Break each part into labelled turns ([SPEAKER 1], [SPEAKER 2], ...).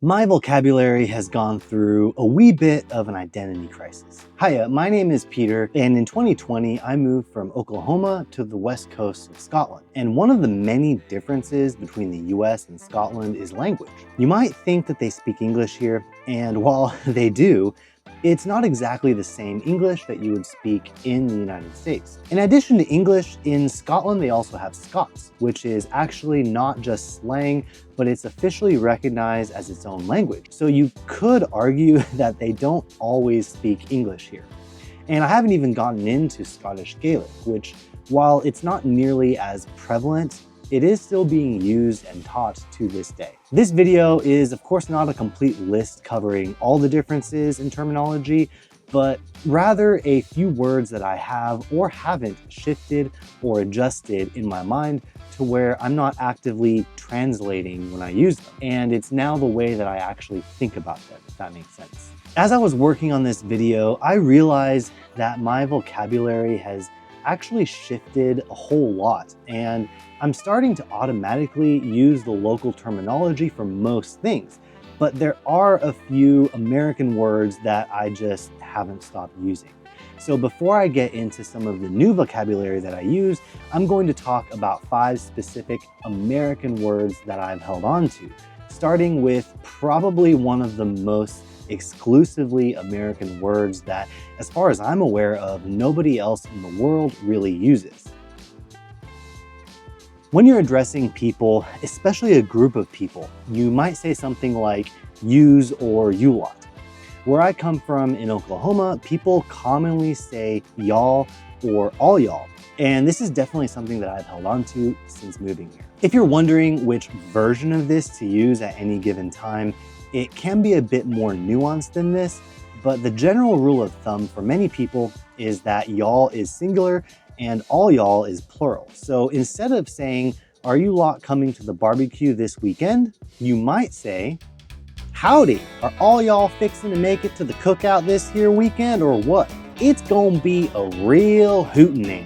[SPEAKER 1] My vocabulary has gone through a wee bit of an identity crisis. Hiya, my name is Peter, and in 2020, I moved from Oklahoma to the west coast of Scotland. And one of the many differences between the US and Scotland is language. You might think that they speak English here, and while they do, it's not exactly the same English that you would speak in the United States. In addition to English, in Scotland they also have Scots, which is actually not just slang, but it's officially recognized as its own language. So you could argue that they don't always speak English here. And I haven't even gotten into Scottish Gaelic, which, while it's not nearly as prevalent, it is still being used and taught to this day. This video is of course not a complete list covering all the differences in terminology, but rather a few words that I have or haven't shifted or adjusted in my mind to where I'm not actively translating when I use them. And it's now the way that I actually think about them, if that makes sense. As I was working on this video, I realized that my vocabulary has actually shifted a whole lot, and I'm starting to automatically use the local terminology for most things, but there are a few American words that I just haven't stopped using. So before I get into some of the new vocabulary that I use, I'm going to talk about 5 specific American words that I've held on to, starting with probably one of the most exclusively American words that, as far as I'm aware of, nobody else in the world really uses. When you're addressing people, especially a group of people, you might say something like yous or you lot. Where I come from in Oklahoma, people commonly say y'all or all y'all. And this is definitely something that I've held on to since moving here. If you're wondering which version of this to use at any given time, it can be a bit more nuanced than this, but the general rule of thumb for many people is that y'all is singular and all y'all is plural. So instead of saying, "Are you lot coming to the barbecue this weekend?" you might say, "Howdy, are all y'all fixing to make it to the cookout this here weekend or what? It's gonna be a real hootening."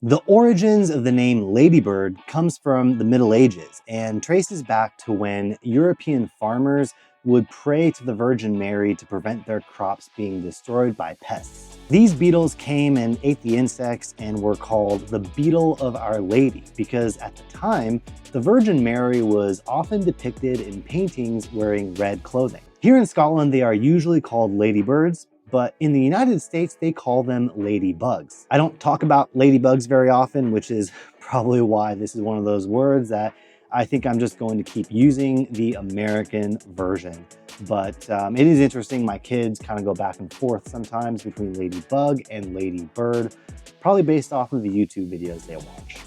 [SPEAKER 1] The origins of the name Ladybird comes from the Middle Ages and traces back to when European farmers would pray to the Virgin Mary to prevent their crops being destroyed by pests. These beetles came and ate the insects and were called the Beetle of Our Lady because at the time, the Virgin Mary was often depicted in paintings wearing red clothing. Here in Scotland, they are usually called ladybirds, but in the United States, they call them ladybugs. I don't talk about ladybugs very often, which is probably why this is one of those words that I think I'm just going to keep using the American version. But it is interesting, my kids kind of go back and forth sometimes between ladybug and ladybird, probably based off of the YouTube videos they watch.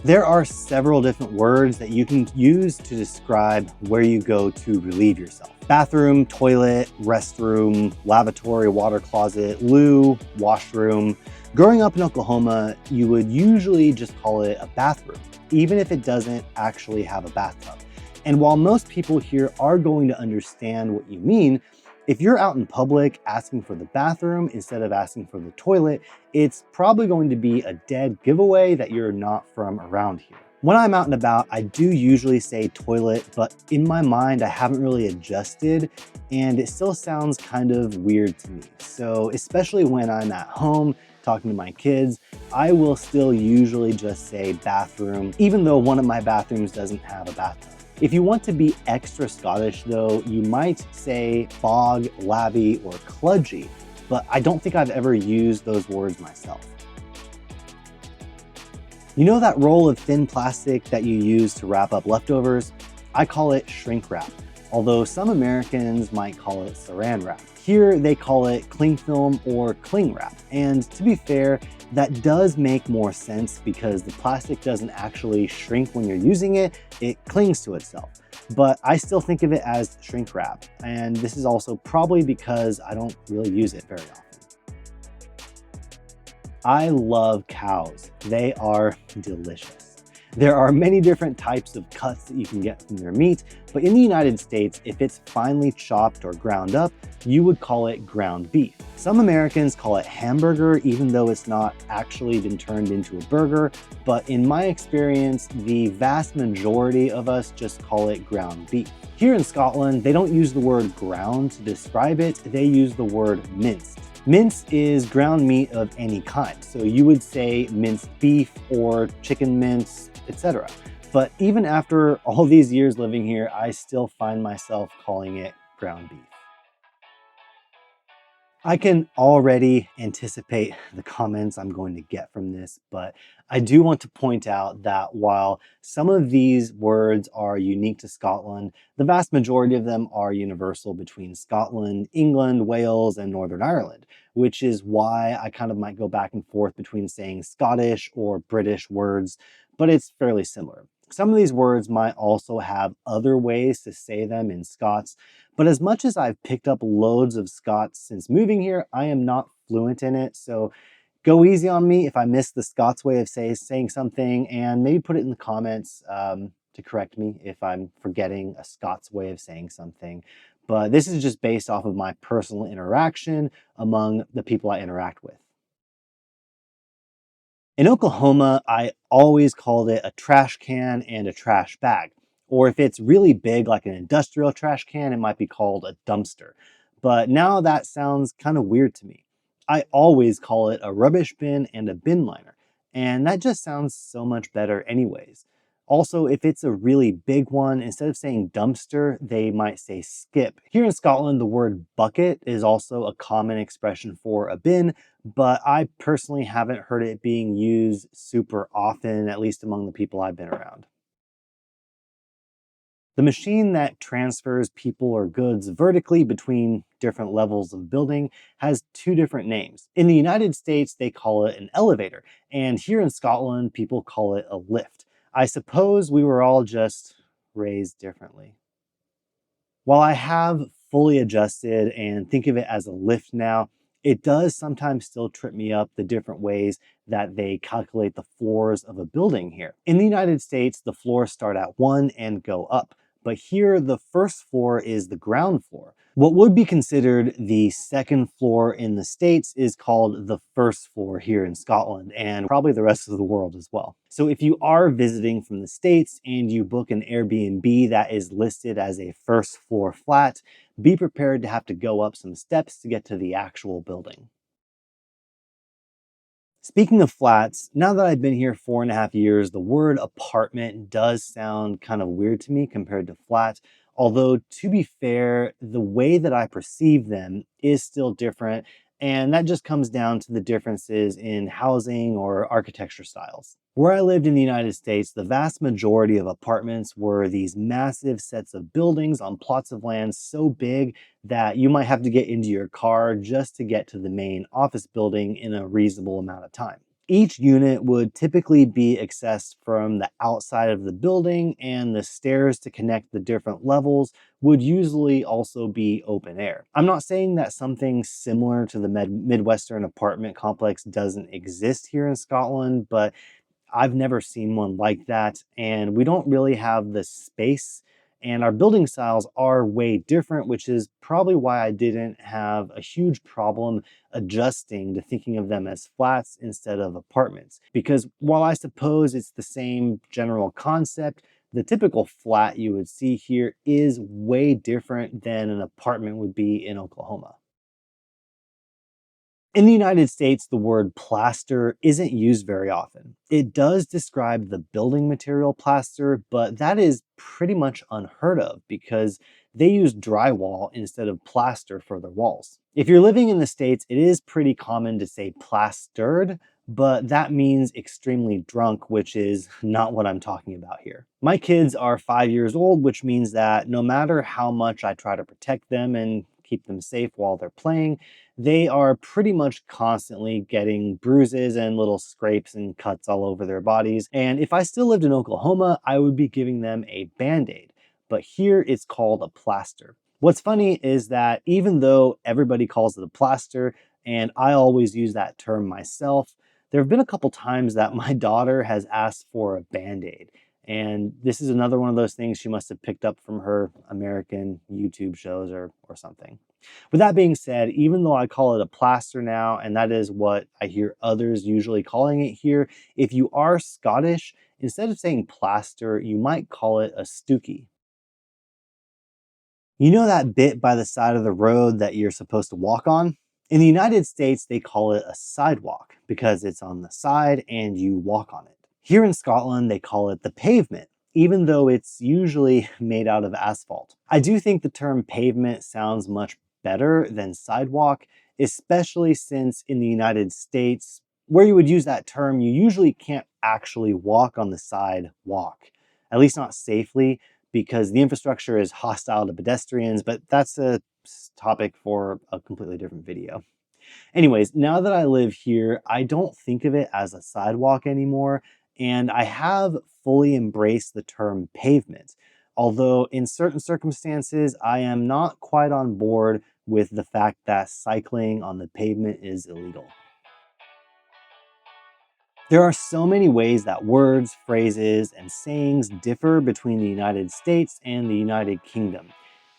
[SPEAKER 1] There are several different words that you can use to describe where you go to relieve yourself. Bathroom, toilet, restroom, lavatory, water closet, loo, washroom. Growing up in Oklahoma, you would usually just call it a bathroom, even if it doesn't actually have a bathtub. And while most people here are going to understand what you mean, if you're out in public asking for the bathroom instead of asking for the toilet, it's probably going to be a dead giveaway that you're not from around here. When I'm out and about, I do usually say toilet, but in my mind, I haven't really adjusted and it still sounds kind of weird to me. So especially when I'm at home talking to my kids, I will still usually just say bathroom, even though one of my bathrooms doesn't have a bathtub. If you want to be extra Scottish though, you might say bog, lavvy, or cludgy, but I don't think I've ever used those words myself. You know that roll of thin plastic that you use to wrap up leftovers? I call it shrink wrap, although some Americans might call it saran wrap. Here they call it cling film or cling wrap. And to be fair, that does make more sense because the plastic doesn't actually shrink when you're using it, it clings to itself. But I still think of it as shrink wrap. And this is also probably because I don't really use it very often. I love cows. They are delicious. There are many different types of cuts that you can get from their meat, but in the United States, if it's finely chopped or ground up, you would call it ground beef. Some Americans call it hamburger, even though it's not actually been turned into a burger, but in my experience, the vast majority of us just call it ground beef. Here in Scotland, they don't use the word ground to describe it, they use the word minced. Mince is ground meat of any kind, so you would say minced beef or chicken mince, etc. But even after all these years living here, I still find myself calling it ground beef. I can already anticipate the comments I'm going to get from this, but I do want to point out that while some of these words are unique to Scotland, the vast majority of them are universal between Scotland, England, Wales, and Northern Ireland, which is why I kind of might go back and forth between saying Scottish or British words, but it's fairly similar. Some of these words might also have other ways to say them in Scots, but as much as I've picked up loads of Scots since moving here, I am not fluent in it. So go easy on me if I miss the Scots way of saying something, and maybe put it in the comments to correct me if I'm forgetting a Scots way of saying something. But this is just based off of my personal interaction among the people I interact with. In Oklahoma, I always called it a trash can and a trash bag. Or if it's really big, like an industrial trash can, it might be called a dumpster. But now that sounds kind of weird to me. I always call it a rubbish bin and a bin liner. And that just sounds so much better anyways. Also, if it's a really big one, instead of saying dumpster, they might say skip. Here in Scotland, the word bucket is also a common expression for a bin, but I personally haven't heard it being used super often, at least among the people I've been around. The machine that transfers people or goods vertically between different levels of building has two different names. In the United States, they call it an elevator, and here in Scotland, people call it a lift. I suppose we were all just raised differently. While I have fully adjusted and think of it as a lift now, it does sometimes still trip me up the different ways that they calculate the floors of a building here. In the United States, the floors start at 1 and go up, but here the first floor is the ground floor. What would be considered the second floor in the States is called the first floor here in Scotland, and probably the rest of the world as well. So if you are visiting from the States and you book an Airbnb that is listed as a first floor flat, be prepared to have to go up some steps to get to the actual building. Speaking of flats, now that I've been here 4.5 years, the word apartment does sound kind of weird to me compared to flat. Although, to be fair, the way that I perceive them is still different, and that just comes down to the differences in housing or architecture styles. Where I lived in the United States, the vast majority of apartments were these massive sets of buildings on plots of land so big that you might have to get into your car just to get to the main office building in a reasonable amount of time. Each unit would typically be accessed from the outside of the building, and the stairs to connect the different levels would usually also be open air. I'm not saying that something similar to the Midwestern apartment complex doesn't exist here in Scotland, but I've never seen one like that, and we don't really have the space, and our building styles are way different, which is probably why I didn't have a huge problem adjusting to thinking of them as flats instead of apartments. Because while I suppose it's the same general concept, the typical flat you would see here is way different than an apartment would be in Oklahoma. In the United States, the word plaster isn't used very often. It does describe the building material plaster, but that is pretty much unheard of because they use drywall instead of plaster for their walls. If you're living in the States, it is pretty common to say plastered, but that means extremely drunk, which is not what I'm talking about here. My kids are 5 years old, which means that no matter how much I try to protect them and keep them safe while they're playing, they are pretty much constantly getting bruises and little scrapes and cuts all over their bodies. And if I still lived in Oklahoma, I would be giving them a Band-Aid. But here it's called a plaster. What's funny is that even though everybody calls it a plaster, and I always use that term myself, There have been a couple times that my daughter has asked for a Band-Aid, and this is another one of those things she must have picked up from her American YouTube shows or something. With that being said, even though I call it a plaster now, and that is what I hear others usually calling it here, if you are Scottish, instead of saying plaster, you might call it a stookie. You know that bit by the side of the road that you're supposed to walk on? In the United States, they call it a sidewalk because it's on the side and you walk on it. Here in Scotland, they call it the pavement, even though it's usually made out of asphalt. I do think the term pavement sounds much better than sidewalk, especially since in the United States, where you would use that term, you usually can't actually walk on the sidewalk, at least not safely, because the infrastructure is hostile to pedestrians, but that's a topic for a completely different video. Anyways, now that I live here, I don't think of it as a sidewalk anymore, and I have fully embraced the term pavement. Although in certain circumstances, I am not quite on board with the fact that cycling on the pavement is illegal. There are so many ways that words, phrases, and sayings differ between the United States and the United Kingdom.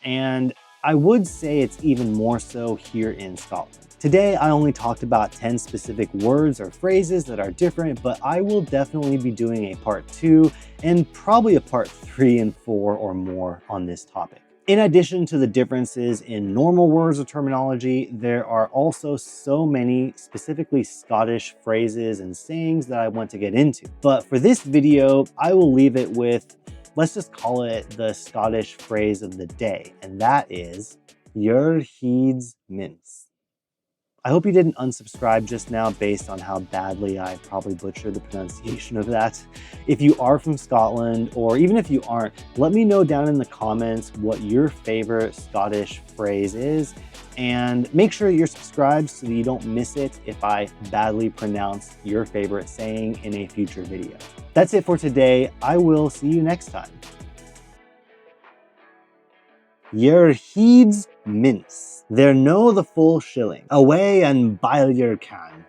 [SPEAKER 1] And I would say it's even more so here in Scotland. Today, I only talked about 10 specific words or phrases that are different, but I will definitely be doing a part 2 and probably a part 3 and 4 or more on this topic. In addition to the differences in normal words or terminology, there are also so many specifically Scottish phrases and sayings that I want to get into. But for this video, I will leave it with, let's just call it the Scottish phrase of the day, and that is, your heed's mince. I hope you didn't unsubscribe just now based on how badly I probably butchered the pronunciation of that. If you are from Scotland, or even if you aren't, let me know down in the comments what your favorite Scottish phrase is, and make sure you're subscribed so that you don't miss it if I badly pronounce your favorite saying in a future video. That's it for today. I will see you next time. Your heed's mince. There know the full shilling. Away and bile your can.